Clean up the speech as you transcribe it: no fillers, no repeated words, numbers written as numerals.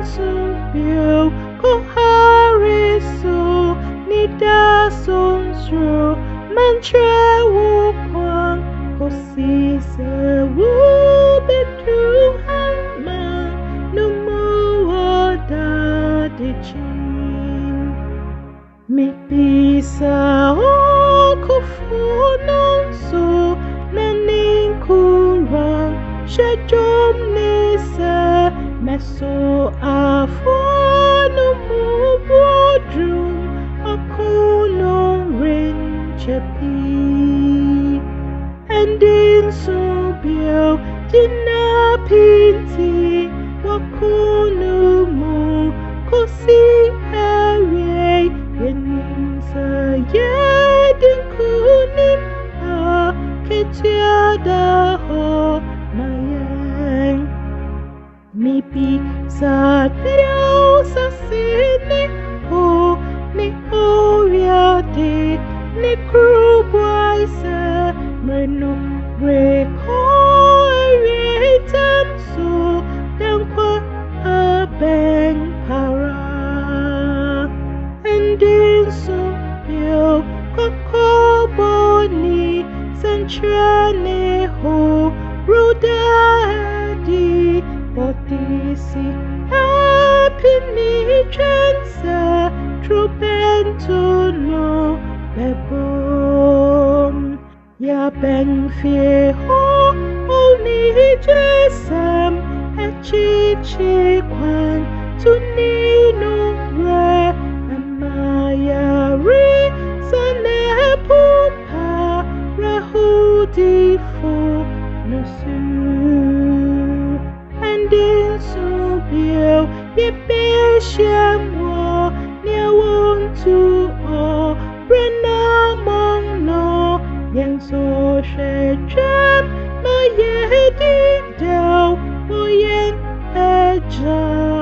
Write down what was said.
su biểu có harisu ni da sun su man che wu quang có si se wu be tu han ma no mo da de chin Mibisae có phu non su nan ning kurang she jom ni se meso a fu no mu bodrum a kuno rin chepi and in so bio dina pinti wa kuno mu ko si hare yin sa yedin kunim a ketia da ho mayang Mibisae bio sa sini ho ni oria de ni krubwai sa menu reko re tan so dan kwa abeng para and in so bio kokoboni sanchane ho rodadi potisi happy ni chansa trupento no bebom ya ben fie ho ni jesam chi chi kwan tu ni no re amaya re sane pupa rahu di fu no su and in so bio ye be sham wo nia won tu o brena mong no yang so she jam ma ye di dao mo yen e jam